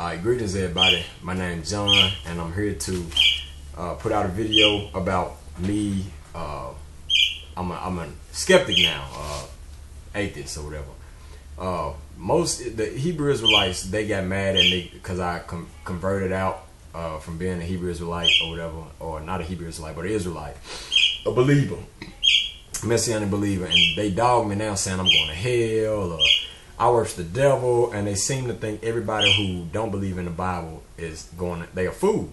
Greetings everybody, my name is John and I'm here to put out a video about me. I'm a skeptic now, atheist or whatever. Most the Hebrew Israelites, they got mad at me because I converted out from being a Hebrew Israelite or whatever, or not a Hebrew Israelite but an Israelite, a believer, Messianic believer, and they dog me now saying I'm going to hell or I worship the devil, and they seem to think everybody who don't believe in the Bible is they are fool,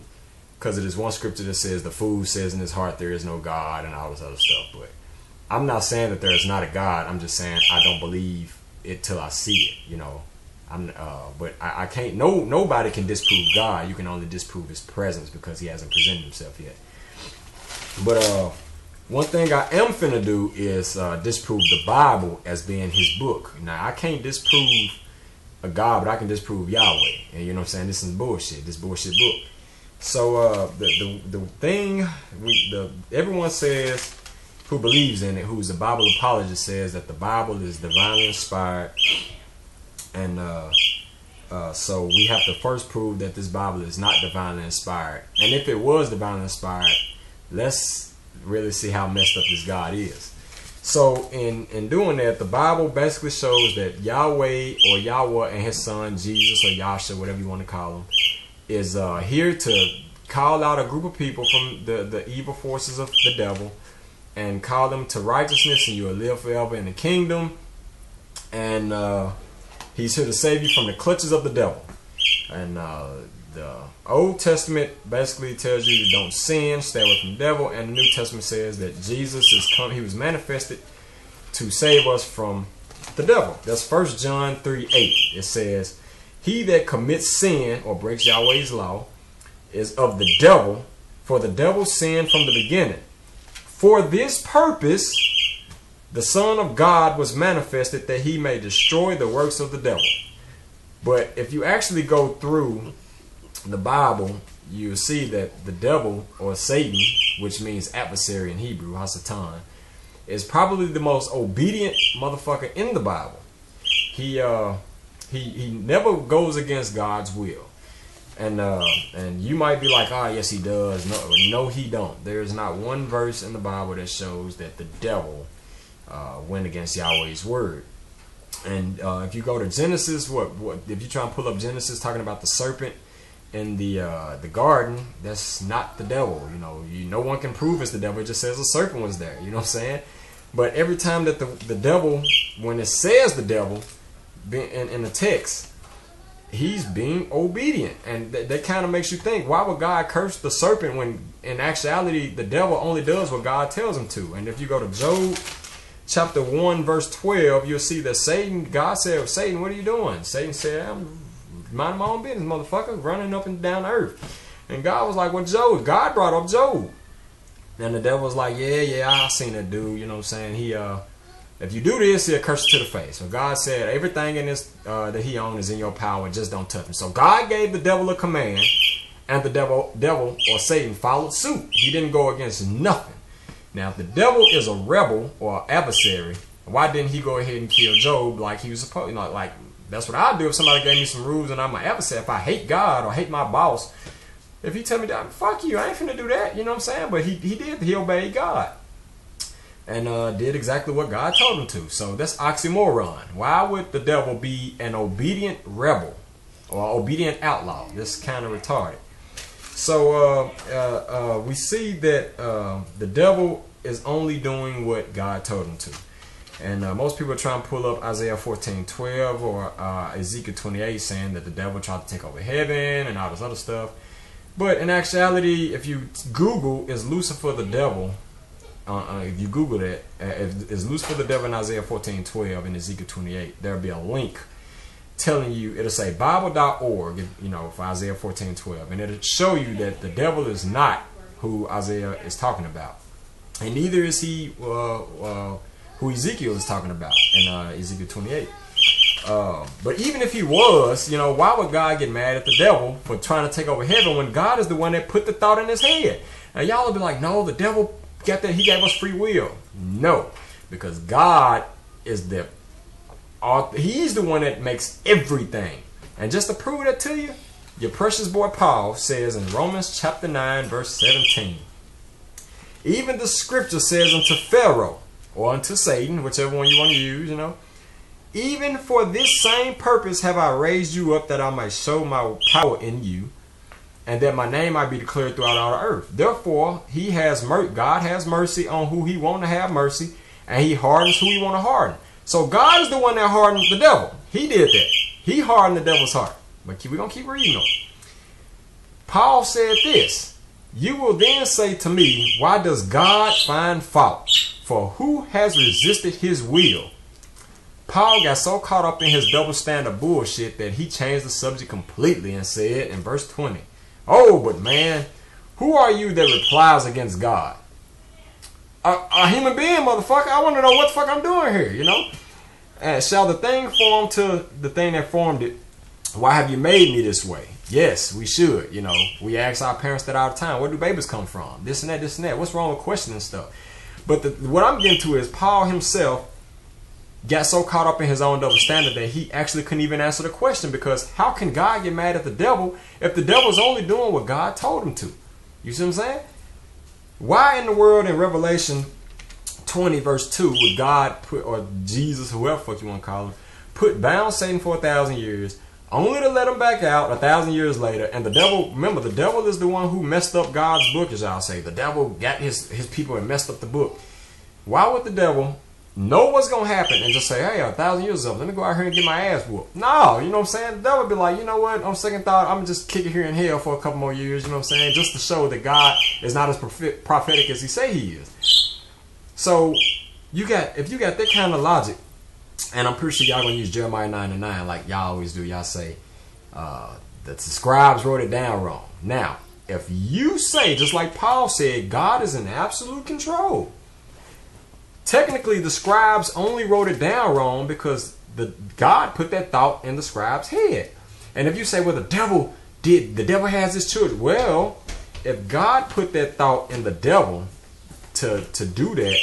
because it is one scripture that says the fool says in his heart there is no God and all this other stuff. But I'm not saying that there is not a God. I'm just saying I don't believe it till I see it. You know, but I can't. Nobody can disprove God. You can only disprove His presence because He hasn't presented Himself yet. But one thing I am finna do is disprove the Bible as being His book. Now, I can't disprove a God, but I can disprove Yahweh. And you know what I'm saying? This is bullshit. This bullshit book. So the thing everyone says who believes in it, who's a Bible apologist, says that the Bible is divinely inspired. And so we have to first prove that this Bible is not divinely inspired. And if it was divinely inspired, let's really see how messed up this God is. So in doing that, the Bible basically shows that Yahweh or Yahweh and His Son Jesus or Yasha, whatever you want to call him, is here to call out a group of people from the evil forces of the devil and call them to righteousness, and you will live forever in the kingdom. And He's here to save you from the clutches of the devil. And the Old Testament basically tells you to don't sin, stay away from the devil, and the New Testament says that Jesus is come. He was manifested to save us from the devil. That's 1 John 3:8. It says, "He that commits sin or breaks Yahweh's law is of the devil, for the devil sinned from the beginning. For this purpose the Son of God was manifested, that He may destroy the works of the devil." But if you actually go through the Bible, you see that the devil, or Satan, which means adversary in Hebrew, Hasatan, is probably the most obedient motherfucker in the Bible. He never goes against God's will. And you might be like, "Ah, yes, he does." No, he don't. There is not one verse in the Bible that shows that the devil went against Yahweh's word. And if you go to Genesis, if you try and pull up Genesis talking about the serpent in the garden, that's not the devil. No one can prove it's the devil. It just says a serpent was there. You know what I'm saying? But every time that the devil, when it says the devil in the text, he's being obedient, and that kind of makes you think, why would God curse the serpent when in actuality the devil only does what God tells him to? And if you go to Job chapter 1 verse 12, you'll see that God said, "Satan, what are you doing?" Satan said, "I'm minding my own business, motherfucker, running up and down the earth." And God was like, "Well, Job." God brought up Job. And the devil was like, yeah, I seen that dude. You know what I'm saying? If you do this, he'll curse you to the face. So God said, everything in this that he owns is in your power. Just don't touch him. So God gave the devil a command, and the devil or Satan followed suit. He didn't go against nothing. Now, if the devil is a rebel or adversary, why didn't he go ahead and kill Job like he was supposed to? Like, that's what I'd do if somebody gave me some rules and I'm an adversary. If I hate God or hate my boss, if he tell me that, fuck you, I ain't finna do that. You know what I'm saying? But he did. He obeyed God and did exactly what God told him to. So that's oxymoron. Why would the devil be an obedient rebel or obedient outlaw? That's kind of retarded. So we see that the devil is only doing what God told him to. And most people try and pull up Isaiah 14:12 or Ezekiel 28 saying that the devil tried to take over heaven and all this other stuff. But in actuality, if you Google, is Lucifer the devil? If you Google that, is Lucifer the devil in Isaiah 14:12 and Ezekiel 28, there'll be a link telling you, it'll say Bible.org, for Isaiah 14:12, and it'll show you that the devil is not who Isaiah is talking about, and neither is he who Ezekiel is talking about in Ezekiel 28. But even if he was, why would God get mad at the devil for trying to take over heaven when God is the one that put the thought in his head? Now y'all will be like, no, the devil got that, he gave us free will. No, because God is he's the one that makes everything. And just to prove that to you, Your precious boy Paul says in Romans chapter 9, verse 17, even the scripture says unto Pharaoh, or unto Satan, whichever one you want to use, even for this same purpose have I raised you up, that I might show my power in you, and that my name might be declared throughout all the earth. Therefore, God has mercy on who he want to have mercy, and he hardens who he want to harden. So God is the one that hardened the devil. He did that. He hardened the devil's heart. But we're going to keep reading on. Paul said this, you will then say to me, why does God find fault? For who has resisted his will? Paul got so caught up in his double standard bullshit that he changed the subject completely and said in verse 20, oh, but man, who are you that replies against God? A human being, motherfucker. I want to know what the fuck I'm doing here, And shall the thing form to the thing that formed it? Why have you made me this way? Yes, we should, We ask our parents that all the time. Where do babies come from? This and that, this and that. What's wrong with questioning stuff? But what I'm getting to is Paul himself got so caught up in his own double standard that he actually couldn't even answer the question, because how can God get mad at the devil if the devil's only doing what God told him to? You see what I'm saying? Why in the world in Revelation 20 verse 2 would God put, or Jesus, whoever fuck you want to call him, bound Satan for 1,000 years, only to let him back out 1,000 years later? And the devil, remember, the devil is the one who messed up God's book, as y'all say. The devil got his people and messed up the book. Why would the devil know what's going to happen and just say, hey, 1,000 years is up, let me go out here and get my ass whooped? No, you know what I'm saying? The devil would be like, you know what, on second thought, I'm going to just kick it here in hell for a couple more years, you know what I'm saying? Just to show that God is not as prophetic as he say he is. So, if you got that kind of logic, and I'm pretty sure y'all going to use Jeremiah 9:9 like y'all always do. Y'all say that the scribes wrote it down wrong. Now, if you say, just like Paul said, God is in absolute control, technically the scribes only wrote it down wrong because God put that thought in the scribe's head. And if you say, well, the devil has his children. Well, if God put that thought in the devil to do that,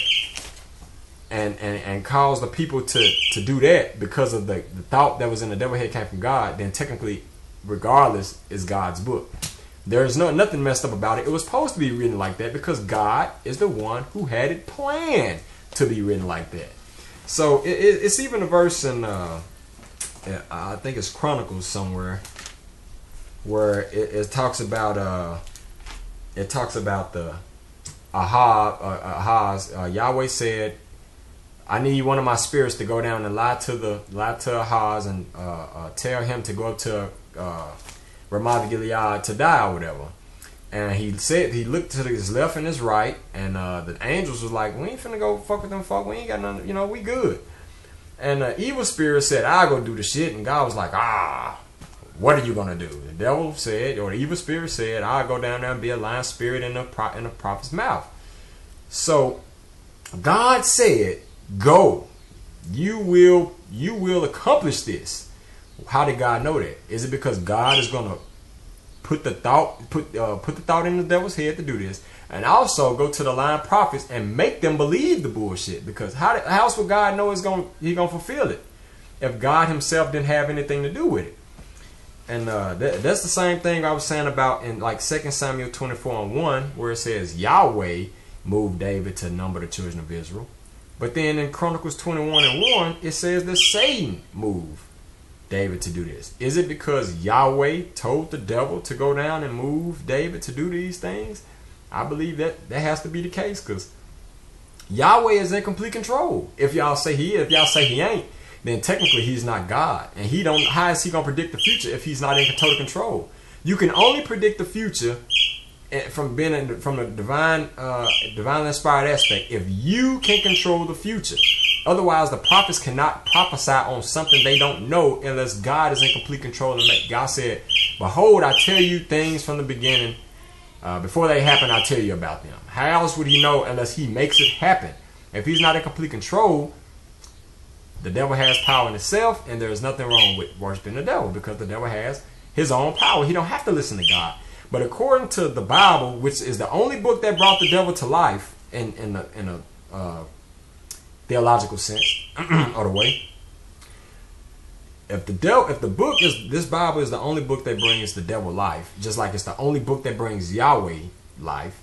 and cause the people to do that because of the thought that was in the devil head came from God, then technically, regardless, is God's book. There's nothing messed up about it. It was supposed to be written like that because God is the one who had it planned to be written like that. So it's even a verse in I think it's Chronicles somewhere where it talks about the Ahaz. Yahweh said, I need one of my spirits to go down and lie to Ahaz and tell him to go up to Ramoth Gilead to die or whatever. And he said, he looked to his left and his right, and the angels was like, we ain't finna go fuck with them folk. We ain't got nothing, we good. And the evil spirit said, I'll go do the shit. And God was like, what are you gonna do? The devil said, or the evil spirit said, I'll go down there and be a lying spirit in the prophet's mouth. So God said, go, you will accomplish this. How did God know that? Is it because God is gonna put the thought in the devil's head to do this, and also go to the lying prophets and make them believe the bullshit? Because how else would God know he's gonna fulfill it if God himself didn't have anything to do with it? And that's the same thing I was saying about in like 2 Samuel 24:1, where it says Yahweh moved David to number the children of Israel. But then in Chronicles 21:1, it says that Satan moved David to do this. Is it because Yahweh told the devil to go down and move David to do these things? I believe that has to be the case, because Yahweh is in complete control. If y'all say he is, if y'all say he ain't, then technically he's not God. And how is he going to predict the future if he's not in total control? You can only predict the future from the divinely inspired aspect if you can control the future. Otherwise, the prophets cannot prophesy on something they don't know unless God is in complete control. And God said, behold, I tell you things from the beginning. Before they happen, I tell you about them. How else would he know unless he makes it happen? If he's not in complete control, the devil has power in itself, and there's nothing wrong with worshiping the devil because the devil has his own power. He don't have to listen to God. But according to the Bible, which is the only book that brought the devil to life in a theological sense, or the way, if the book is, this Bible is the only book that brings the devil life, just like it's the only book that brings Yahweh life,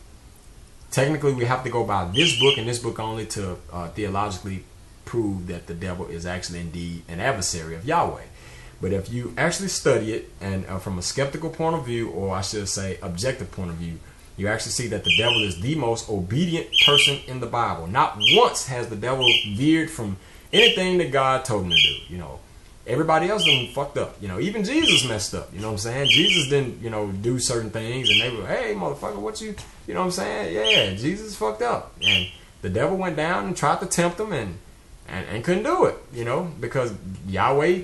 technically we have to go by this book and this book only to theologically prove that the devil is actually indeed an adversary of Yahweh. But if you actually study it, and from a skeptical point of view, or I should say objective point of view, you actually see that the devil is the most obedient person in the Bible. Not once has the devil veered from anything that God told him to do. You know, everybody else done fucked up. You know, even Jesus messed up. You know what I'm saying? Jesus didn't, you know, do certain things, and they were, hey, motherfucker, what you know what I'm saying? Yeah, Jesus fucked up. And the devil went down and tried to tempt him and couldn't do it, you know, because Yahweh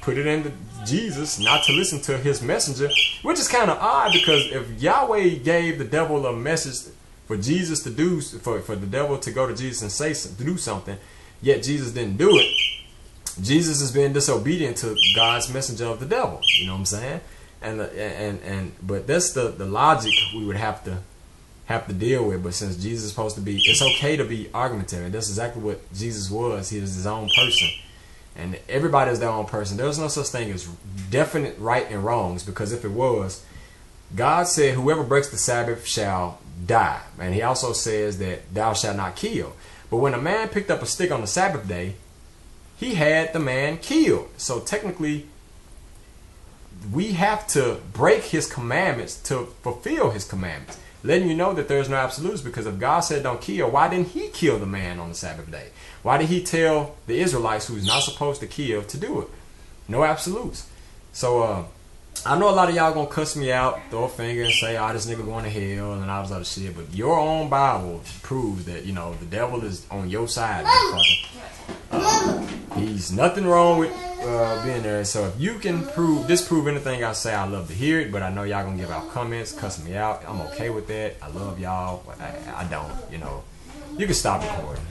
put it into Jesus not to listen to his messenger, which is kind of odd, because if Yahweh gave the devil a message for Jesus to do, for the devil to go to Jesus and say to do something, yet Jesus didn't do it, Jesus is being disobedient to God's messenger of the devil. You know what I'm saying? But that's the logic we would have to deal with. But since Jesus is supposed to be, it's okay to be argumentative. That's exactly what Jesus was. He was his own person. And everybody is their own person. There's no such thing as definite right and wrongs, because if it was, God said whoever breaks the Sabbath shall die. And he also says that thou shalt not kill. But when a man picked up a stick on the Sabbath day, he had the man killed. So technically, we have to break his commandments to fulfill his commandments. Letting you know that there's no absolutes, because if God said don't kill, why didn't he kill the man on the Sabbath day? Why did he tell the Israelites who's not supposed to kill to do it? No absolutes. So I know a lot of y'all gonna cuss me out, throw a finger and say, oh, this nigga going to hell and all this other shit, but your own Bible proves that, you know, the devil is on your side. He's nothing wrong with being there. So if you can disprove anything I say, I love to hear it. But I know y'all gonna give out comments, cuss me out. I'm okay with that. I love y'all, but I don't. You know, you can stop recording.